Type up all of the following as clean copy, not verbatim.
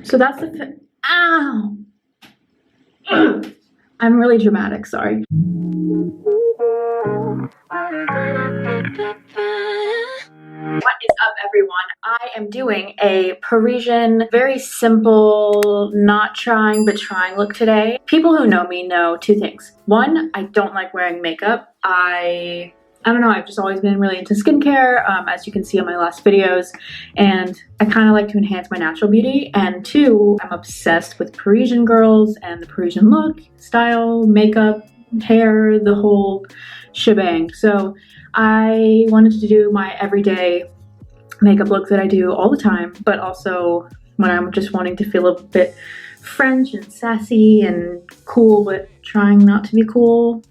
So that's the ow. I'm really dramatic, sorry. What is up, everyone? I am doing a Parisian, very simple, not trying but trying look today. People who know me know two things. One, I don't like wearing makeup. I don't know, I've just always been really into skincare, as you can see in my last videos, and I kind of like to enhance my natural beauty. And two, I'm obsessed with Parisian girls and the Parisian look, style, makeup, hair, the whole shebang. So I wanted to do my everyday makeup look that I do all the time, but also when I'm just wanting to feel a bit French and sassy and cool, but trying not to be cool,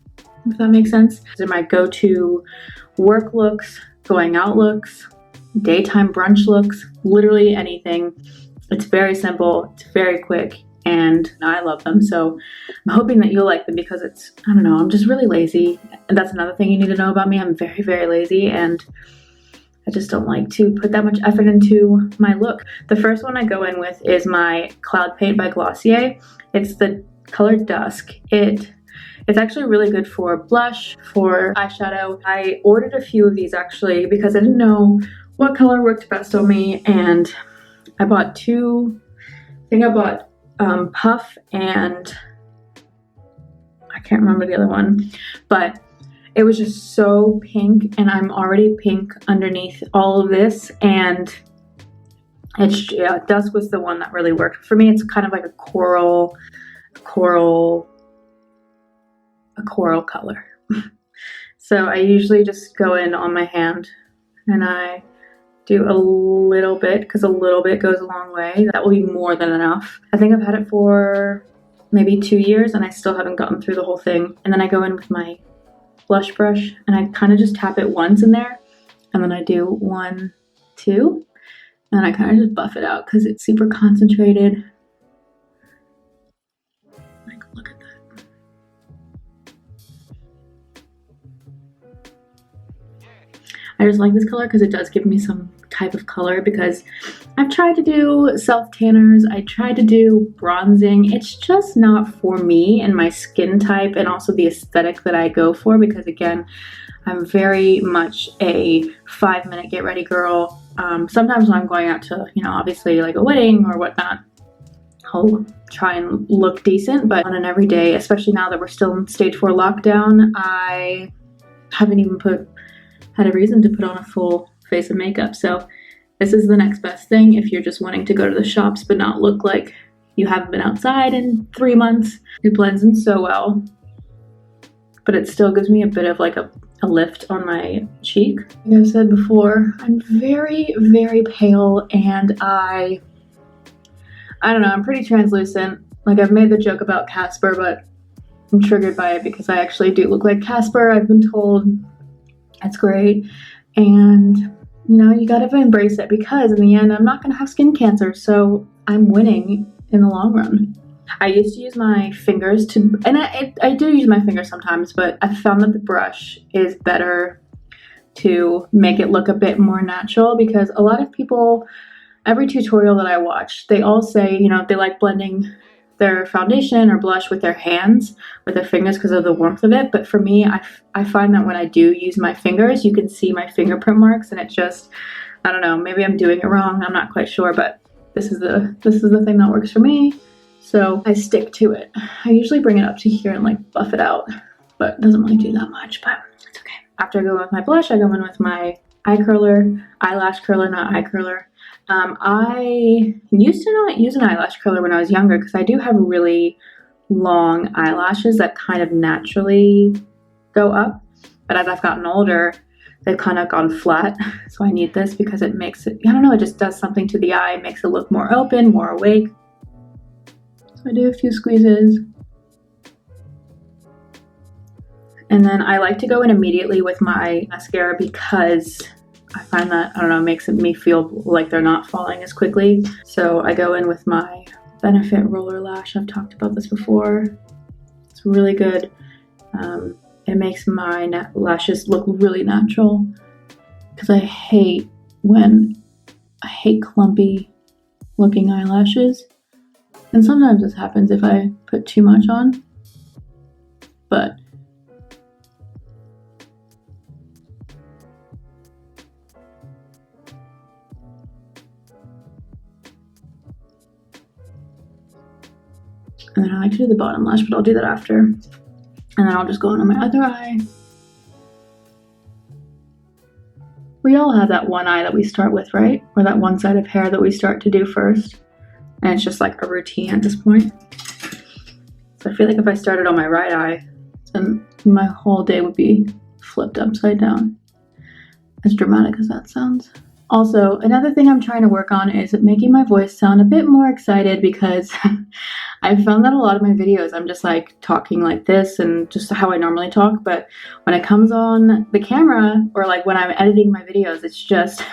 if that makes sense. These are my go-to work looks, going out looks, daytime brunch looks, literally anything. It's very simple, it's very quick, and I love them. So I'm hoping that you'll like them because it's, I don't know, I'm just really lazy. And that's another thing you need to know about me. I'm very, very lazy, and I just don't like to put that much effort into my look. The first one I go in with is my Cloud Paint by Glossier. It's the color Dusk. It's actually really good for blush, for eyeshadow. I ordered a few of these actually because I didn't know what color worked best on me, and I bought two. I think I bought Puff and I can't remember the other one, but it was just so pink, and I'm already pink underneath all of this, and it's, yeah, Dusk was the one that really worked for me. It's kind of like a coral color. So I usually just go in on my hand and I do a little bit, because a little bit goes a long way. That will be more than enough. I think I've had it for maybe 2 years and I still haven't gotten through the whole thing. And then I go in with my blush brush and I kind of just tap it once in there, and then I do 1, 2, and I kind of just buff it out because it's super concentrated. Like, look at that. I just like this color because it does give me some type of color, because I've tried to do self tanners, I tried to do bronzing. It's just not for me and my skin type, and also the aesthetic that I go for, because again, I'm very much a 5-minute get ready girl. Sometimes when I'm going out to, you know, obviously like a wedding or whatnot, I'll try and look decent, but on an everyday, especially now that we're still in stage 4 lockdown, I haven't even had a reason to put on a full face of makeup. So this is the next best thing if you're just wanting to go to the shops but not look like you haven't been outside in 3 months. It blends in so well, but it still gives me a bit of like a lift on my cheek. Like I said before, I'm very, very pale, and I don't know, I'm pretty translucent. Like, I've made the joke about Casper, but I'm triggered by it because I actually do look like Casper. I've been told it's great, and you know, you gotta embrace it, because in the end, I'm not gonna have skin cancer, so I'm winning in the long run. I used to use my fingers to, and I do use my fingers sometimes, but I found that the brush is better to make it look a bit more natural, because a lot of people, every tutorial that I watch, they all say, you know, they like blending their foundation or blush with their hands, with their fingers, because of the warmth of it. But for me, I find that when I do use my fingers, you can see my fingerprint marks, and it just, I don't know, maybe I'm doing it wrong, I'm not quite sure, but this is the thing that works for me. So I stick to it. I usually bring it up to here and like buff it out, but it doesn't really do that much, but it's okay. After I go in with my blush, I go in with my eyelash curler, not eye curler. I used to not use an eyelash curler when I was younger, because I do have really long eyelashes that kind of naturally go up, but as I've gotten older, they've kind of gone flat. So I need this because it makes it, I don't know, it just does something to the eye, it makes it look more open, more awake. So I do a few squeezes. And then I like to go in immediately with my mascara, because I find that, I don't know, makes me feel like they're not falling as quickly. So I go in with my Benefit Roller Lash. I've talked about this before. It's really good. It makes my lashes look really natural, because I hate clumpy looking eyelashes. And sometimes this happens if I put too much on, but and then I like to do the bottom lash, but I'll do that after. And then I'll just go on my other eye. We all have that one eye that we start with, right? Or that one side of hair that we start to do first. And it's just like a routine at this point. So I feel like if I started on my right eye, then my whole day would be flipped upside down. As dramatic as that sounds. Also, another thing I'm trying to work on is making my voice sound a bit more excited, because I found that a lot of my videos I'm just like talking like this and just how I normally talk, but when it comes on the camera or like when I'm editing my videos, it's just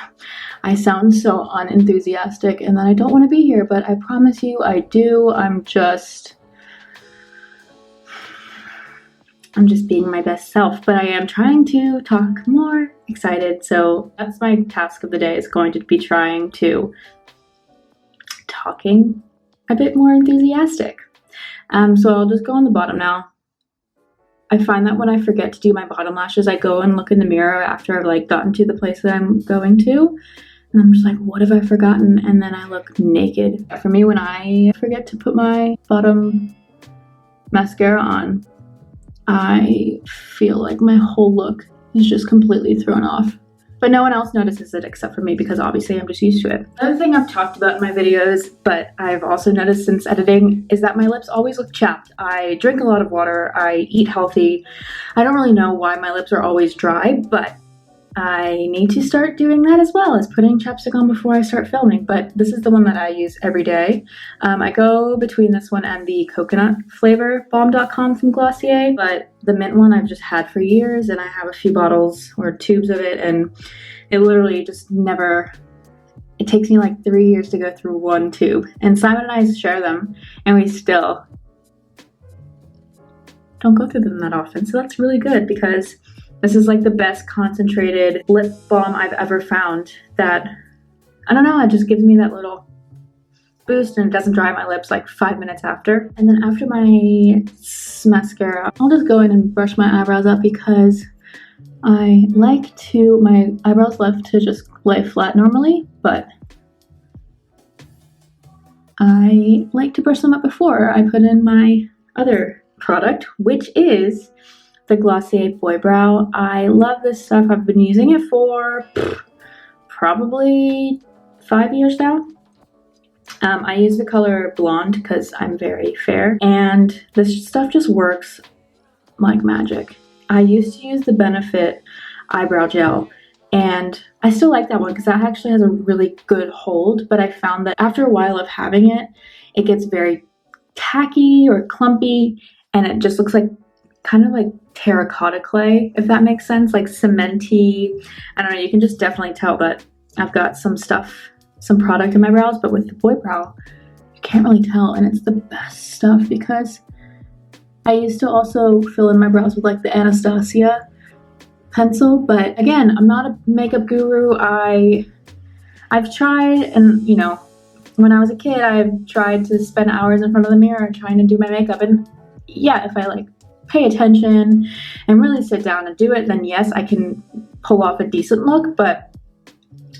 I sound so unenthusiastic, and then I don't want to be here, but I promise you I do. I'm just being my best self, but I am trying to talk more excited. So that's my task of the day, is going to be trying to talking a bit more enthusiastic. So I'll just go on the bottom now. I find that when I forget to do my bottom lashes, I go and look in the mirror after I've like gotten to the place that I'm going to, and I'm just like, what have I forgotten? And then I look naked. For me, when I forget to put my bottom mascara on, I feel like my whole look is just completely thrown off. But no one else notices it except for me, because obviously I'm just used to it. Another thing I've talked about in my videos, but I've also noticed since editing, is that my lips always look chapped. I drink a lot of water, I eat healthy. I don't really know why my lips are always dry, but I need to start doing that as well as putting chapstick on before I start filming. But this is the one that I use every day. I go between this one and the coconut flavor balm.com from Glossier, but the mint one I've just had for years, and I have a few bottles or tubes of it, and it literally just never, it takes me like 3 years to go through one tube. And Simon and I share them, and we still don't go through them that often. So that's really good, because this is like the best concentrated lip balm I've ever found that, I don't know, it just gives me that little boost, and it doesn't dry my lips like 5 minutes after. And then after my mascara, I'll just go in and brush my eyebrows up, because I like to, my eyebrows love to just lay flat normally, but I like to brush them up before I put in my other product, which is the Glossier Boy Brow. I love this stuff. I've been using it for probably 5 years now. I use the color Blonde because I'm very fair, and this stuff just works like magic. I used to use the Benefit eyebrow gel, and I still like that one because that actually has a really good hold, but I found that after a while of having it, it gets very tacky or clumpy, and it just looks like kind of like terracotta clay, if that makes sense, like cementy. I don't know, you can just definitely tell that I've got some stuff, some product in my brows, but with the Boy Brow, you can't really tell, and it's the best stuff, because I used to also fill in my brows with like the Anastasia pencil, but again, I'm not a makeup guru. I've tried, and you know, when I was a kid, I've tried to spend hours in front of the mirror trying to do my makeup, and yeah, if I like pay attention and really sit down and do it, then yes, I can pull off a decent look. But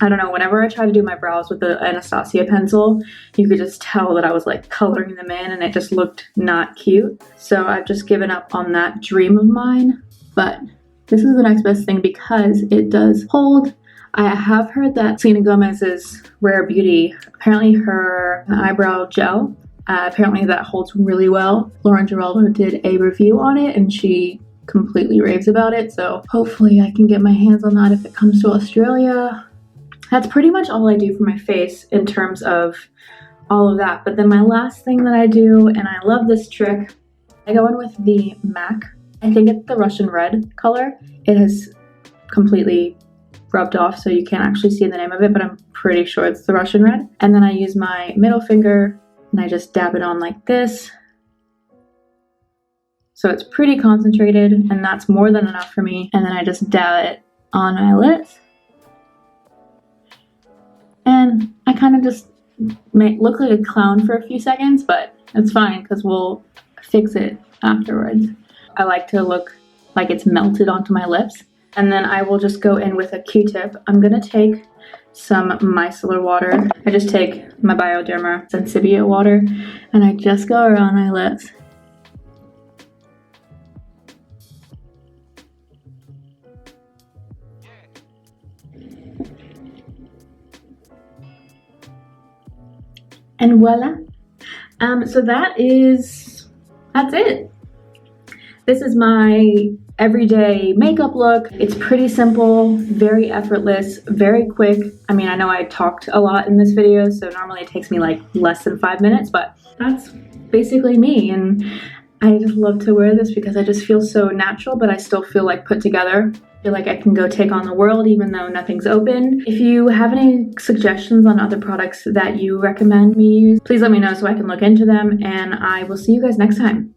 I don't know, whenever I try to do my brows with the Anastasia pencil, you could just tell that I was like coloring them in, and it just looked not cute. So I've just given up on that dream of mine, but this is the next best thing because it does hold. I have heard that Selena Gomez's Rare Beauty, apparently her eyebrow gel, apparently that holds really well. Lauren Giraldo did a review on it, and she completely raves about it, so hopefully I can get my hands on that if it comes to Australia. That's pretty much all I do for my face in terms of all of that. But then my last thing that I do, and I love this trick, I go in with the MAC. I think it's the Russian Red color. It has completely rubbed off, so you can't actually see the name of it, but I'm pretty sure it's the Russian Red. And then I use my middle finger and I just dab it on like this. So it's pretty concentrated, and that's more than enough for me. And then I just dab it on my lips. And I kind of just may look like a clown for a few seconds, but it's fine because we'll fix it afterwards. I like to look like it's melted onto my lips. And then I will just go in with a Q-tip. I'm gonna take some micellar water. I just take my Bioderma Sensibia water and I just go around my lips. And voila. So that's it. This is my everyday makeup look. It's pretty simple, very effortless, very quick. I mean, I know I talked a lot in this video, so normally it takes me like less than 5 minutes, but that's basically me. And I just love to wear this because I just feel so natural, but I still feel like put together. I feel like I can go take on the world even though nothing's open. If you have any suggestions on other products that you recommend me use, please let me know so I can look into them, and I will see you guys next time.